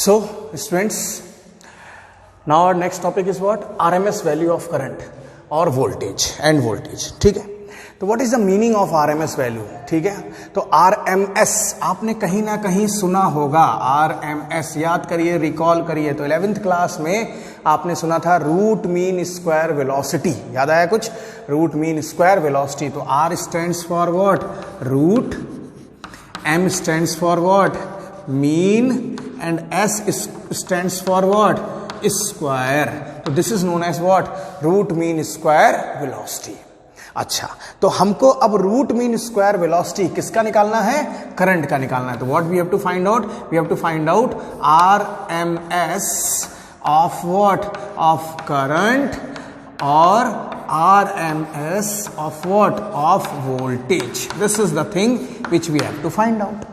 So students, now our next topic is what? RMS value of current और voltage and voltage. ठीक है, तो what is the meaning of RMS value? ठीक है, तो RMS आपने कहीं ना कहीं सुना होगा. RMS याद करिए, रिकॉल करिए. तो 11th क्लास में आपने सुना था रूट मीन स्क्वायर वेलोसिटी. याद आया कुछ? Root mean square velocity. तो R stands for what? Root. M stands for what? Mean. And S stands for what? Square. तो this is known as what? Root mean square velocity. अच्छा, तो हमको अब root mean square velocity किसका निकालना है? Current का निकालना है. तो what we have to find out? We have to find out RMS of what? Of current और RMS of what? Of voltage. This is the thing which we have to find out.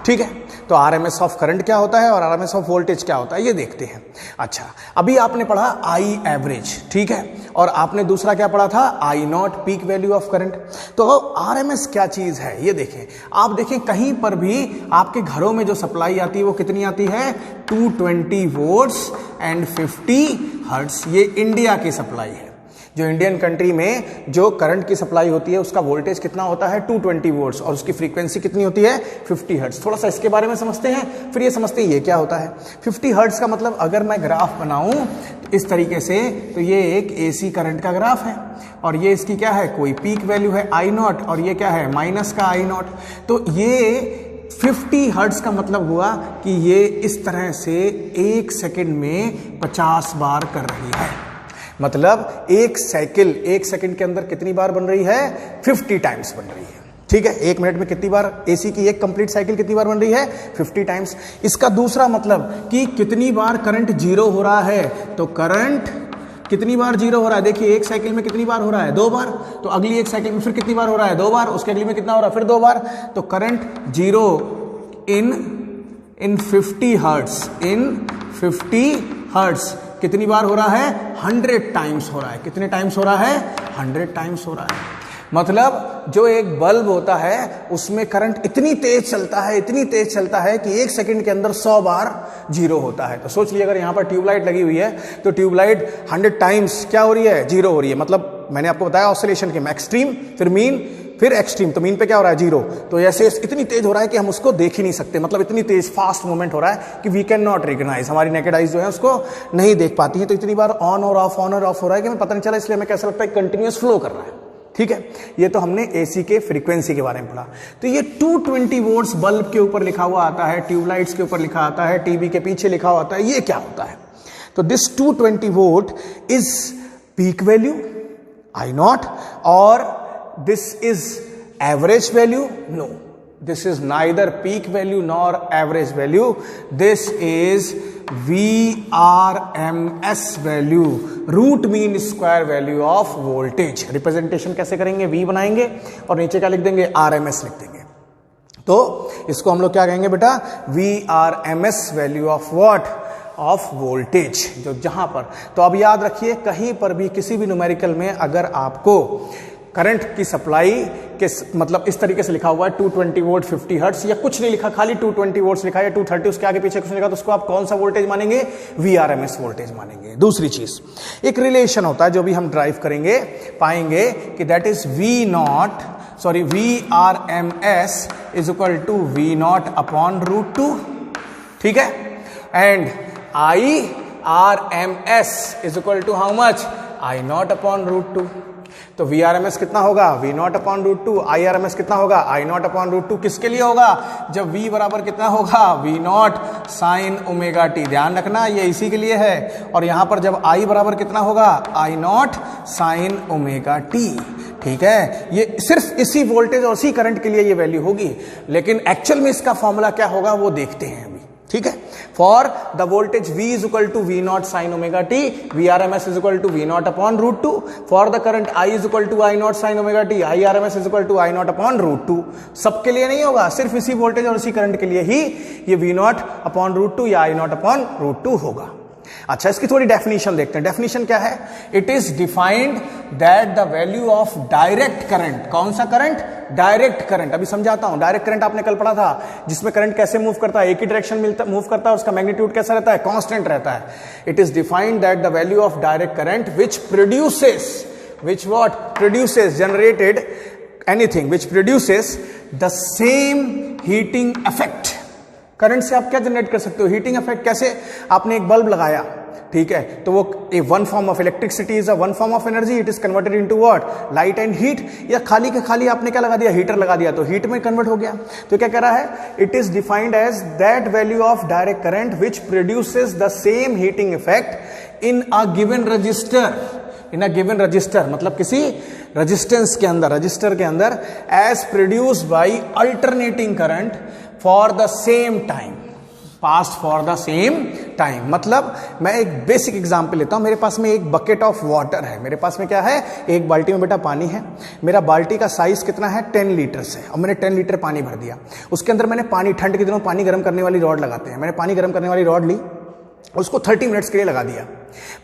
ठीक है, तो RMS of current क्या होता है और RMS of voltage क्या होता है ये देखते हैं. अच्छा, अभी आपने पढ़ा I एवरेज. ठीक है, और आपने दूसरा क्या पढ़ा था? I not, peak value of current. तो RMS क्या चीज है ये देखें. आप देखें कहीं पर भी आपके घरों में जो सप्लाई आती है वो कितनी आती है? 220 वोल्ट्स एंड 50 हर्ट्ज. ये इंडिया की सप्लाई है. जो इंडियन कंट्री में जो करंट की सप्लाई होती है उसका वोल्टेज कितना होता है? 220 वोल्ट्स. और उसकी फ्रीक्वेंसी कितनी होती है? 50 हर्ट्ज. थोड़ा सा इसके बारे में समझते हैं, फिर ये समझते हैं ये क्या होता है. 50 हर्ट्ज का मतलब अगर मैं ग्राफ बनाऊं इस तरीके से, तो ये एक AC करंट का ग्राफ है और ये इसकी क्या है? कोई पीक वैल्यू है I नॉट, और ये क्या है? माइनस का I नॉट. तो ये 50 हर्ट्ज का मतलब हुआ कि ये इस तरह से 1 सेकंड में 50 बार कर रही है. मतलब एक साइकिल 1 सेकंड के अंदर कितनी बार बन रही है? 50 टाइम्स बन रही है. ठीक है, 1 मिनट में कितनी बार AC की एक कंप्लीट साइकिल कितनी बार बन रही है? 50 टाइम्स. इसका दूसरा मतलब कि कितनी बार करंट जीरो हो रहा है. तो करंट कितनी बार जीरो हो रहा है? देखिए, एक साइकिल में कितनी बार हो रहा है? 2 बार. तो अगली एक साइकिल में फिर कितनी बार हो रहा है? 2 बार. उसके अगली में कितना हो रहा है? फिर 2 बार. तो current zero in 50 hertz. In 50 hertz कितनी बार हो रहा है? 100 टाइम्स हो रहा है. कितने टाइम्स हो रहा है? 100 टाइम्स हो रहा है. मतलब जो एक बल्ब होता है उसमें करंट इतनी तेज चलता है, इतनी तेज चलता है कि 1 सेकंड के अंदर 100 बार जीरो होता है. तो सोच लीजिए अगर यहां पर ट्यूबलाइट लगी हुई है तो ट्यूबलाइट 100 टाइम्स क्या हो रही है? जीरो हो रही है. मतलब मैंने आपको बताया ऑसिलेशन के एक्सट्रीम, फिर मीन, फिर एक्सट्रीम. तो मीन पे क्या हो रहा है? जीरो. तो ऐसे इतनी तेज हो रहा है कि हम उसको देख ही नहीं सकते. मतलब इतनी तेज फास्ट मूवमेंट हो रहा है कि वी कैन नॉट रिकॉग्नाइज. हमारी नेकेड आइज जो है उसको नहीं देख पाती है. तो इतनी बार ऑन और ऑफ हो रहा है कि हमें पता नहीं चला. इसलिए हमें कैसा लगता है? कंटिन्यूअस फ्लो कर रहा है. ठीक है, ये तो हमने AC के फ्रीक्वेंसी के बारे में पढ़ा. तो ये 220 वोल्ट्स बल्ब के ऊपर लिखा हुआ आता है, ट्यूबलाइट्स के ऊपर लिखा आता है, टीवी के पीछे लिखा हुआ आता है. ये क्या होता है? तो this 220 volt is peak value I nought और this is average value? No, this is neither peak value nor average value. This is VRMS value, root mean square value of voltage. Representation कैसे करेंगे? V बनाएंगे और नीचे क्या लिख देंगे? RMS लिख देंगे. तो इसको हम लोग क्या कहेंगे बेटा? VRMS value of what? Of voltage. जो जहां पर, तो अब याद रखिए कहीं पर भी किसी भी न्यूमेरिकल में अगर आपको करंट की सप्लाई के मतलब इस तरीके से लिखा हुआ है 220 वोल्ट 50 हर्ट्ज या कुछ नहीं लिखा, खाली 220 वोल्ट्स लिखा है, 230 उसके आगे पीछे कुछ नहीं लिखा, तो उसको आप कौन सा वोल्टेज मानेंगे? VRMS वोल्टेज मानेंगे. दूसरी चीज, एक रिलेशन होता है जो भी हम ड्राइव करेंगे पाएंगे कि that is VRMS is equal to V nought upon root 2. ठीक है, and IRMS is equal to how much? I nought upon root 2. तो VRMS कितना होगा? V nought upon root 2. IRMS कितना होगा? I nought upon root 2. किसके लिए होगा? जब V बराबर कितना होगा? V nought sine omega T. ध्यान रखना ये इसी के लिए है. और यहां पर जब I बराबर कितना होगा? I nought sine omega T. ठीक है, ये सिर्फ इसी वोल्टेज और इसी करंट के लिए ये वैल्यू होगी. लेकिन एक्चुअल में इसका फॉर्मूला क्या होगा वो देखते हैं अभी. ठीक है, for the voltage V is equal to V nought sine omega t, VRMS is equal to V nought upon root 2. For the current I is equal to I nought sine omega t, IRMS is equal to I nought upon root 2. सबके लिए नहीं होगा, सिर्फ इसी voltage और इसी current के लिए ही ये V नॉट अपॉन रूट 2 या I नॉट अपॉन रूट 2 होगा. अच्छा, इसकी थोड़ी डेफिनेशन देखते हैं. डेफिनेशन क्या है? It is defined that the value of direct current. कौन सा करंट? डायरेक्ट करंट, अभी समझाता हूं। डायरेक्ट करंट आपने कल पढ़ा था, जिसमें करंट कैसे मूव करता है, एक ही डायरेक्शन मूव करता है, उसका मैग्नीट्यूड कैसा रहता है, कांस्टेंट रहता है। It is defined that the value of direct current which produces generated anything which produces the same heating effect. Current से आप क्या जनरेट कर सकते हो, हीटिंग इफेक्ट। कैसे, आपने एक बल्ब लगाया, ठीक है, तो वो a one form of electricity is a one form of energy, it is converted into what, light and heat. या खाली के खाली आपने क्या लगा दिया, हीटर लगा दिया, तो हीट में कन्वर्ट हो गया। तो क्या कह रहा है, it is defined as that value of direct current which produces the same heating effect in a given register. In a given register मतलब किसी रजिस्टेंस के अंदर, रजिस्टर के अंदर, as produced by alternating current for the same time, past for the same time. मतलब मैं एक basic example लेता हूं। मेरे पास में एक बकेट ऑफ वाटर है, मेरे पास में क्या है, एक बाल्टी में बेटा पानी है। मेरा बाल्टी का साइज कितना है, 10 लीटर से, और मैंने 10 लीटर पानी भर दिया। उसके अंदर मैंने पानी, ठंड के दिनों पानी गर्म करने वाली रॉड लगाते हैं, मैंने पानी गर्म करने वाली रॉड ली, उसको 30 मिनट्स के लिए लगा दिया।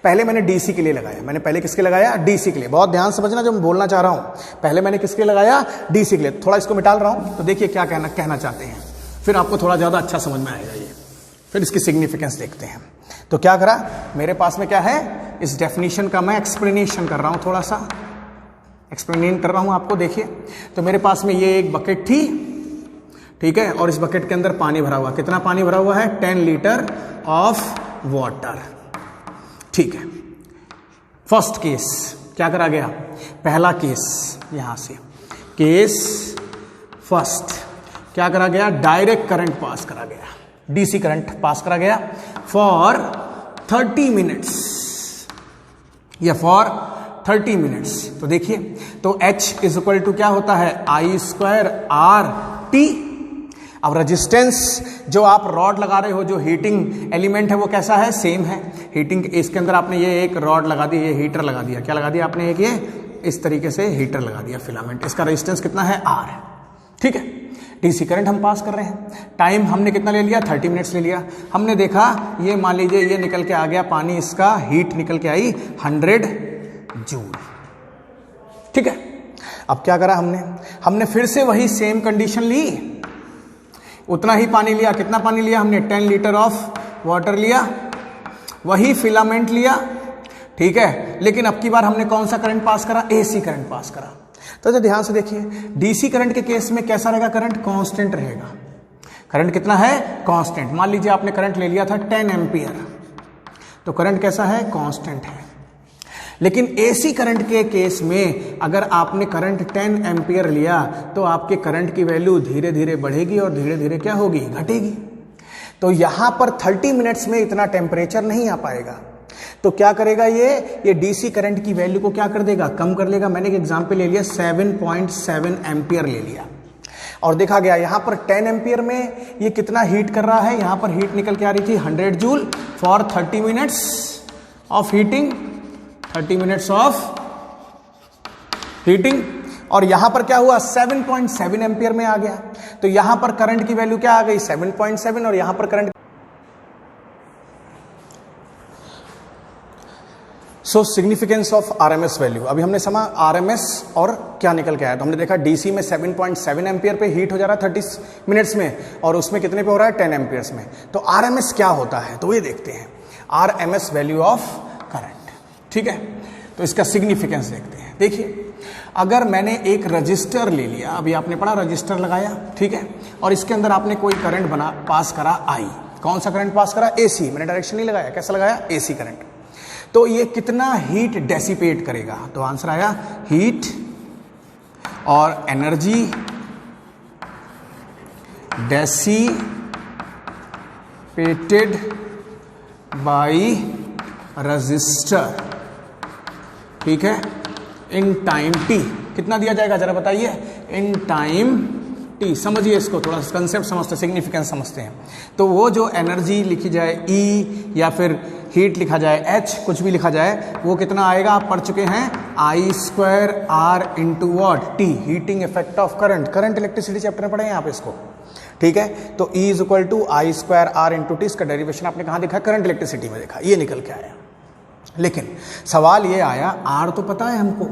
पहले मैंने डीसी के लिए लगाया, मैंने पहले किसके लगाया, डीसी के लिए। बहुत ध्यान समझना जो मैं बोलना चाह रहा हूं, पहले मैंने किसके लगाया, डीसी के लिए। थोड़ा इसको मिटाल रहा हूं, तो देखिए क्या कहना चाहते हैं, फिर आपको थोड़ा ज्यादा अच्छा समझ में आएगा ये। फिर इसकी सिग्निफिकेंस देखते हैं। तो क्या करा, मेरे पास में क्या है, इस डेफिनेशन का मैं एक्सप्लेनेशन कर रहा हूं, थोड़ा सा एक्सप्लेन कर रहा हूं आपको। देखिए, तो मेरे पास में ये एक बकेट थी, ठीक है, और इस बकेट के अंदर पानी भरा हुआ, कितना पानी भरा हुआ है, 10 लीटर ऑफ वाटर, ठीक है। फर्स्ट केस क्या करा गया, पहला केस, यहां से केस फर्स्ट क्या करा गया, डायरेक्ट करंट पास करा गया, डीसी करंट पास करा गया फॉर 30 मिनट्स या फॉर 30 मिनट्स। तो देखिए, तो H इज इक्वल टू क्या होता है, I² RT। अब रेजिस्टेंस जो आप रॉड लगा रहे हो, जो हीटिंग एलिमेंट है वो कैसा है, सेम है। हीटिंग इसके अंदर आपने ये एक रॉड लगा दी, ये हीटर लगा दिया, क्या लगा दिया आपने, एक ये इस तरीके से हीटर लगा दिया फिलामेंट। इसका रेजिस्टेंस कितना है, R है, ठीक है। डीसी करंट हम पास कर रहे हैं, टाइम हमने कितना ले लिया, 30 मिनट्स ले लिया। हमने देखा, ये मान लीजिए ये निकल के आ गया पानी, इसका हीट निकल के आई 100 जूल, ठीक है। अब क्या करा हमने फिर से वही सेम कंडीशन ली, उतना ही पानी लिया। कितना पानी लिया हमने, 10 लीटर ऑफ वाटर लिया, वही फिलामेंट लिया, ठीक है। लेकिन अब की बार हमने कौन सा करंट पास करा, एसी करंट पास करा। तो ध्यान से देखिए, डीसी करंट के केस में कैसा रहेगा, करंट कांस्टेंट रहेगा। करंट कितना है, कांस्टेंट। मान लीजिए आपने करंट ले लिया था 10 एम्पियर, तो करंट कैसा है, कांस्टेंट है। लेकिन एसी करंट के केस में अगर आपने करंट 10 एम्पियर लिया, तो आपके करंट की वैल्यू धीरे धीरे बढ़ेगी और धीरे धीरे क्या होगी, घटेगी। तो यहां पर 30 मिनट्स में इतना टेम्परेचर नहीं आ पाएगा। तो क्या करेगा ये डीसी करंट की वैल्यू को क्या कर देगा, कम कर लेगा। मैंने एक एग्जांपल ले लिया, 7.7 एम्पियर ले लिया, और देखा गया यहां पर 10 एम्पियर में ये कितना हीट कर रहा है, यहां पर हीट निकल के आ रही थी 100 joule for 30 minutes of heating, 30 minutes of heating. और यहां पर क्या हुआ, 7.7 एम्पियर में आ गया। तो यहां पर करंट की वैल्यू क्या आ गई, 7.7, और यहां पर current. So significance of RMS value. अभी हमने समा आरएमएस और क्या निकल के आया। तो हमने देखा डीसी में 7.7 एम्पियर पे हीट हो जा रहा है 30 मिनट्स में, और उसमें कितने पे हो रहा है, 10 एम्पियर्स में। तो आरएमएस क्या होता है, तो ये देखते हैं, आरएमएस वैल्यू ऑफ करंट, ठीक है। तो इसका सिग्निफिकेंस देखते हैं। देखिए, अगर मैंने एक रजिस्टर ले लिया, अभी आपने पढ़ा रजिस्टर लगाया, ठीक है, और इसके अंदर आपने कोई करंट पास करा, आई। कौन सा करंट पास करा, एसी। मैंने डायरेक्शन नहीं लगाया, कैसा लगाया, एसी करंट। तो ये कितना हीट डेसिपेट करेगा, तो आंसर आया हीट और एनर्जी डेसिपेटेड बाय रजिस्टर, ठीक है, इन टाइम टी। कितना दिया जाएगा जरा बताइए, इन टाइम टी। समझिए इसको, थोड़ा सा कंसेप्ट समझते, सिग्निफिकेंस समझते हैं। तो वो जो एनर्जी लिखी जाए ई, या फिर हीट लिखा जाए एच, कुछ भी लिखा जाए, वो कितना आएगा, आप पढ़ चुके हैं, I² R into what, t, heating effect of current. Current electricity chapter में पढ़े हैं आप इसको, ठीक है। तो E is equal to I² R into t. इसका डेरिवेशन आपने कहाँ देखा, करंट इलेक्ट्रिसिटी में देखा, ये निकल के आया। लेकिन सवाल ये आया, R तो पता है हमको,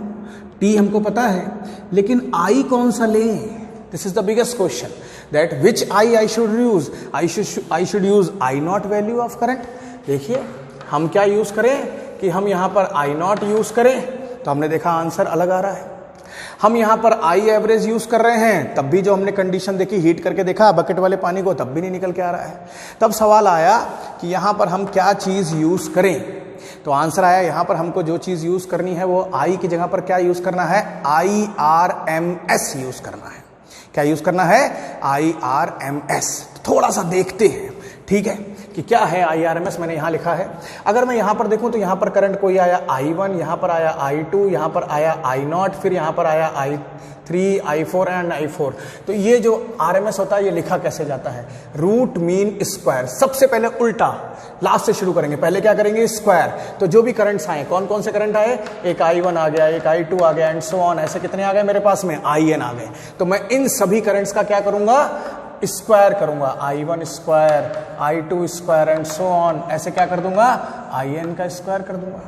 टी हमको पता है, लेकिन आई कौन सा लें? This is the biggest question, that which I should use? I should use I not value of current. देखिए हम क्या यूज करें कि हम यहां पर आई नॉट यूज करें, तो हमने देखा आंसर अलग आ रहा है। हम यहां पर आई एवरेज यूज कर रहे हैं, तब भी जो हमने कंडीशन देखी, हीट करके देखा बकेट वाले पानी को, तब भी नहीं निकल के आ रहा है। तब सवाल आया कि यहां पर हम क्या चीज यूज करें, तो आंसर आया यहां पर हमको जो चीज यूज करनी है वो आई की जगह पर क्या यूज करना है? IRMS यूज करना है। क्या यूज करना है? IRMS। थोड़ा सा देखते हैं, ठीक है, कि क्या है IRMS। मैंने यहां लिखा है, अगर मैं यहां पर देखूं तो यहां पर करंट कोई आया I1, यहां पर आया I2, यहां पर आया I0, फिर यहां पर आया I3, I4 एंड I4। तो ये जो RMS होता है ये लिखा कैसे जाता है? Root mean square. सबसे पहले उल्टा, लास्ट से शुरू करेंगे, पहले क्या करेंगे? स्क्वायर। तो जो भी करंट्स आए, कौन कौन से करंट आए? एक I1 आ गया, एक I2 आ गया एंड सो ऑन। ऐसे कितने आ गए मेरे पास में? IN आ गए। तो मैं इन सभी करंट्स का क्या करूंगा? स्क्वायर करूंगा। I1 square, I2 square and so on. ऐसे क्या कर दूंगा? IN का स्क्वायर कर दूंगा।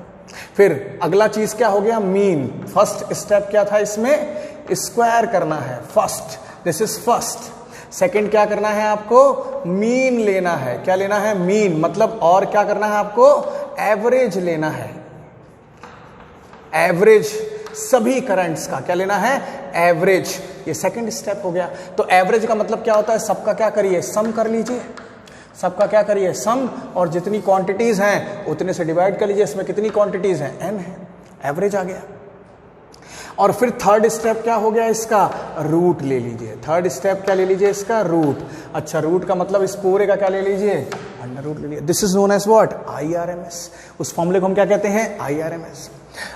फिर अगला चीज क्या हो गया? मीन। फर्स्ट स्टेप क्या था इसमें? स्क्वायर करना है। First, this is first. Second क्या करना है आपको? मीन लेना है। क्या लेना है? मीन। मतलब और क्या करना है आपको? एवरेज लेना है। एवरेज सभी करंट्स का क्या लेना है? एवरेज। ये सेकंड स्टेप हो गया। तो एवरेज का मतलब क्या होता है? सबका क्या करिए? सम कर लीजिए। सबका क्या करिए? सम। और जितनी क्वांटिटीज हैं उतने से डिवाइड कर लीजिए। इसमें कितनी क्वांटिटीज हैं? n है। एवरेज आ गया। और फिर थर्ड स्टेप क्या हो गया इसका? रूट ले लीजिए। थर्ड स्टेप क्या ले लीजिए इसका? रूट। अच्छा, रूट का मतलब इस पूरे का क्या ले लीजिए? अंडर रूट ले लीजिए। This is known as what? IRMS। उस फॉर्मूले को हम क्या कहते हैं? IRMS।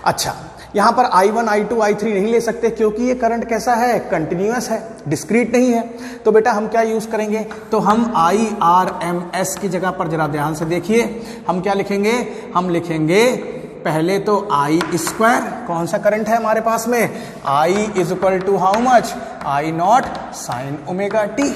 अच्छा, यहां पर I1, I2, I3 नहीं ले सकते क्योंकि ये करंट कैसा है? कंटिन्यूअस है, डिस्क्रीट नहीं है। तो बेटा हम क्या यूज करेंगे? तो हम IRMS की जगह पर जरा ध्यान से देखिए, हम क्या लिखेंगे? हम लिखेंगे पहले तो आई स्क्वायर। कौन सा करंट है हमारे पास में? I is equal to how much? I0 sine omega t.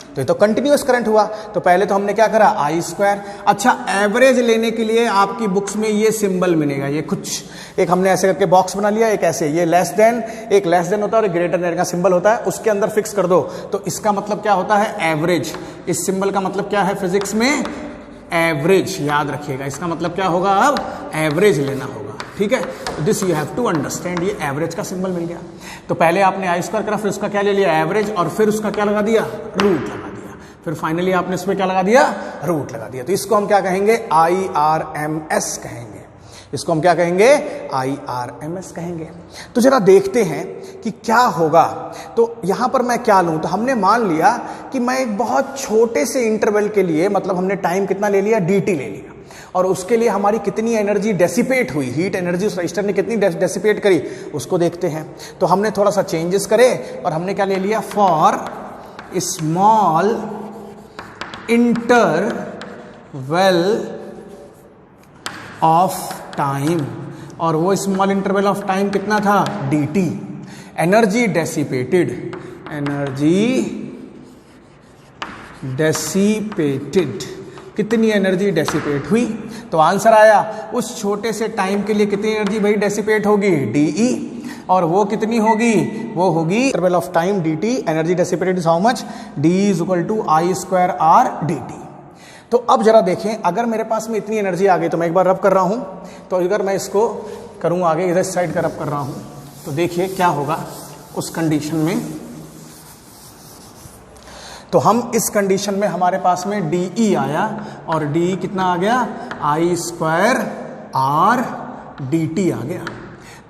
तो ये तो कंटिन्यूअस करंट हुआ। तो पहले तो हमने क्या करा? आई स्क्वायर। अच्छा, एवरेज लेने के लिए आपकी बुक्स में ये सिंबल मिलेगा, ये कुछ एक हमने ऐसे करके बॉक्स बना लिया, एक ऐसे, ये लेस देन, एक लेस देन होता है और एक ग्रेटर देन का सिंबल होता है, उसके अंदर फिक्स कर दो। तो इसका मतलब क्या होता है? एवरेज। इस सिंबल का मतलब क्या है फिजिक्स में? एवरेज। याद रखिएगा, इसका मतलब क्या होगा? अब एवरेज लेना होगा। ठीक है, this you have to understand. ये एवरेज का सिंबल मिल गया। तो पहले आपने आई स्क्वायर करा, फिर उसका क्या ले लिया? एवरेज, और फिर उसका क्या लगा दिया? रूट लगा दिया। फिर फाइनली आपने इसमें क्या लगा दिया? रूट लगा दिया। तो इसको हम क्या कहेंगे? IRMS कहेंगे। इसको हम क्या कहेंगे? IRMS कहेंगे। तो जरा देखते हैं कि क्या होगा। तो यहां पर मैं क्या लूं? तो हमने मान लिया कि मैं एक बहुत छोटे से इंटरवल के लिए, मतलब हमने टाइम कितना ले लिया? dt ले लिया, और उसके लिए हमारी कितनी एनर्जी डेसिपेट हुई, हीट एनर्जी उस रजिस्टर ने कितनी डेसिपेट करी, उसको देखते हैं। तो हमने थोड़ा सा चेंजेस करे और हमने क्या ले लिया? For small interval of time, और वो स्मॉल इंटरवल ऑफ टाइम कितना था? dt। Energy dissipated, energy dissipated, कितनी एनर्जी डेसिपेट हुई? तो आंसर आया उस छोटे से टाइम के लिए कितनी एनर्जी भाई डेसिपेट होगी? dE। और वो कितनी होगी? वो होगी interval of time dt, energy dissipated is how much? d is equal to I square R dt। तो अब जरा देखें, अगर मेरे पास में इतनी एनर्जी आ गई, तो मैं एक बार रब कर रहा हूं, तो अगर मैं इसको करूं आगे, इधर साइड का रब कर रहा हूं, तो देखिए क्या होगा उस कंडीशन में। तो हम इस कंडीशन में हमारे पास में dE आया, और dE कितना आ गया? आई स्क्वायर आर dt आ गया।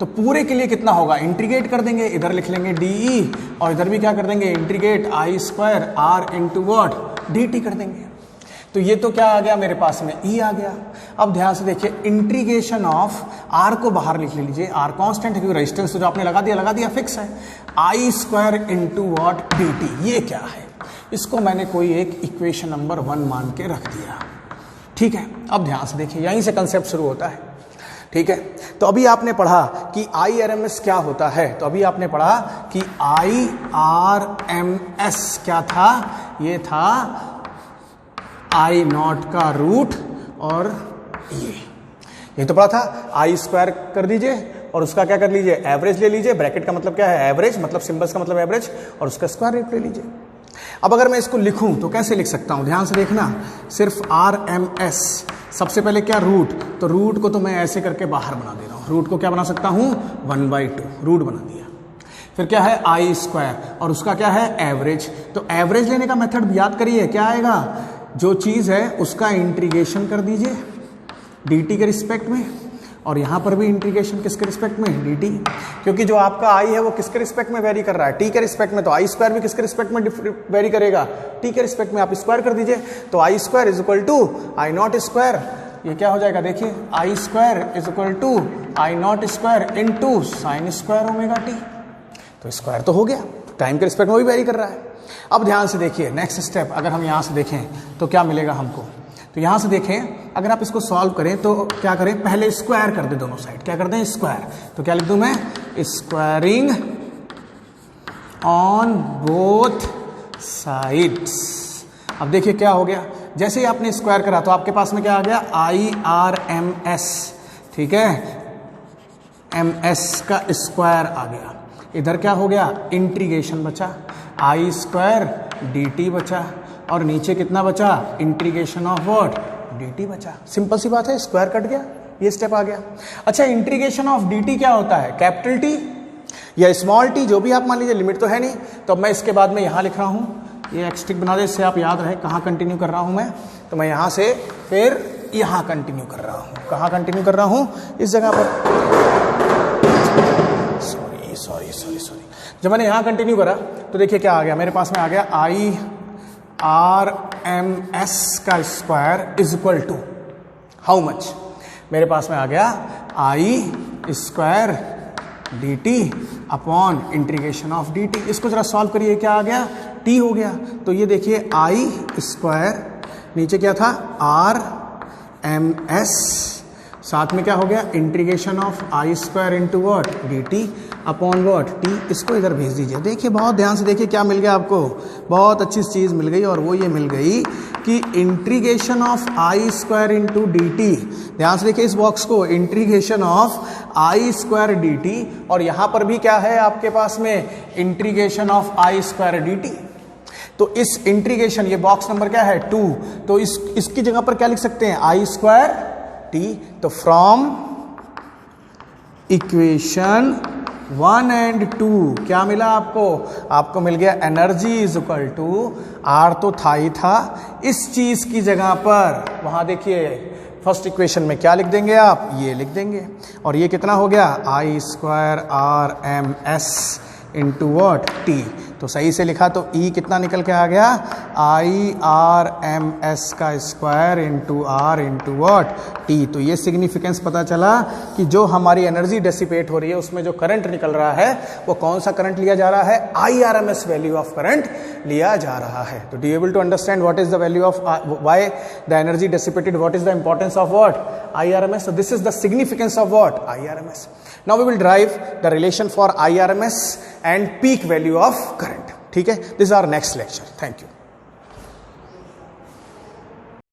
तो पूरे के लिए कितना होगा? इंटीग्रेट कर देंगे, इधर लिख लेंगे dE, और इधर भी क्या कर देंगे? Integrate I square R into what? dt कर देंगे। तो ये तो क्या आ गया मेरे पास में? E आ गया। अब ध्यान से देखिए, इंटीग्रेशन ऑफ R को बाहर लिख लीजिए, R कांस्टेंट है क्योंकि रेजिस्टेंस तो जो आपने लगा दिया फिक्स है। आई स्क्वायर इंटू वॉट? dt। ये क्या है? इसको मैंने कोई एक इक्वेशन नंबर 1 मान के रख दिया। ठीक है, अब ध्यान से देखिए, यहीं से कंसेप्ट शुरू होता है। ठीक है, तो अभी आपने पढ़ा कि IRMS क्या होता है। तो अभी आपने पढ़ा कि IRMS क्या था? ये था I0 का रूट, और ये तो पढ़ा था। आई स्क्वायर कर दीजिए और उसका क्या कर लीजिए, एवरेज ले लीजिए। ब्रैकेट का मतलब क्या है, एवरेज, मतलब सिंबल्स का मतलब एवरेज, और उसका स्क्वायर रूट ले लीजिए। अब अगर मैं इसको लिखूं तो कैसे लिख सकता हूं, ध्यान से देखना, सिर्फ RMS, सबसे पहले क्या रूट, तो रूट को तो मैं ऐसे करके बाहर बना दे रहा हूं। रूट को क्या बना सकता हूं, 1/2, रूट बना दिया। फिर क्या है, आई स्क्वायर, और उसका क्या है, एवरेज। तो एवरेज लेने का मेथड याद करिए, क्या आएगा, जो चीज है उसका इंटीग्रेशन कर दीजिए dt के रिस्पेक्ट में, और यहां पर भी इंटीग्रेशन किसके रिस्पेक्ट में, dt, क्योंकि जो आपका i है वो किसके रिस्पेक्ट में वेरी कर रहा है, t के रिस्पेक्ट में, तो आई स्क्वायर भी किसके रिस्पेक्ट में वेरी करेगा, t के रिस्पेक्ट में। आप स्क्वायर कर दीजिए, तो I square is equal to I nought square, ये क्या हो जाएगा, देखिए I square is equal to I nought square into sine square omega t। तो स्क्वायर तो हो गया, टाइम के रिस्पेक्ट में भी वेरी कर रहा है। अब ध्यान से देखिए नेक्स्ट स्टेप, अगर हम यहां से देखें तो क्या मिलेगा हमको, तो यहां से देखें, अगर आप इसको सॉल्व करें तो क्या करें, पहले स्क्वायर कर दे दोनों साइड, क्या कर दें, स्क्वायर। तो क्या लिख दूं मैं, स्क्वायरिंग ऑन बोथ साइड्स। अब देखिए क्या हो गया, जैसे ही आपने स्क्वायर करा तो आपके पास में क्या आ गया, IRMS, ठीक है, MS का स्क्वायर आ गया। इधर क्या हो गया, इंटीग्रेशन बचा, आई स्क्वायर dt बचा, और नीचे कितना बचा, इंटीग्रेशन ऑफ व्हाट, dt बचा। सिंपल सी बात है, स्क्वायर कट गया, ये स्टेप आ गया। अच्छा, इंटीग्रेशन ऑफ dt क्या होता है, कैपिटल T या स्मॉल t, जो भी आप मान लीजिए, लिमिट तो है नहीं। तो अब मैं इसके बाद में यहां लिख रहा हूं, ये एक्सट्रिक बना दे, इससे आप याद रहे कहां कंटिन्यू कर रहा हूं मैं। तो मैं यहां से फिर यहां कंटिन्यू कर रहा हूं, कहां कंटिन्यू कर रहा हूं, इस जगह पर। सॉरी, जब मैंने यहां कंटिन्यू करा तो देखिए क्या आ गया, मेरे पास में आ गया IRMS का square is equal to how much, मेरे पास में आ गया I square dt upon integration of dt। इसको जरा सॉल्व करिए, क्या आ गया, t हो गया। तो ये देखिए I स्क्वायर, नीचे क्या था, RMS, साथ में क्या हो गया, integration of I square into what, dt upon what, t। इसको इधर भेज दीजिए। देखिए बहुत ध्यान से देखिए क्या मिल गया आपको, बहुत अच्छी चीज मिल गई, और वो ये मिल गई कि integration of I square into dt। ध्यान से देखिए इस बॉक्स को, integration of I square dt, और यहां पर भी क्या है आपके पास में, integration of I square dt। तो इस इंटीग्रेशन, ये बॉक्स नंबर क्या है, 2, तो इसकी जगह पर क्या लिख सकते हैं, आई स्क्वायर t। तो फ्रॉम इक्वेशन 1 and 2 क्या मिला आपको, आपको मिल गया energy is equal to, R तो था ही था, इस चीज की जगह पर वहां देखिए फर्स्ट इक्वेशन में क्या लिख देंगे आप, ये लिख देंगे, और ये कितना हो गया, I square RMS into what, t. तो सही से लिखा तो E कितना निकल के आ गया, IRMS का square into R into what, t. तो ये सिग्निफिकेंस पता चला कि जो हमारी एनर्जी डेसिपेट हो रही है उसमें जो करंट निकल रहा है वो कौन सा करंट लिया जा रहा है, IRMS वैल्यू ऑफ करंट लिया जा रहा है। तो do you able to understand what is the value of why the energy dissipated, what is the importance of what, IRMS। So this is the significance of what, IRMS. Now we will derive the relation for IRMS and peak value of current. ठीक है, this is our next lecture. Thank you.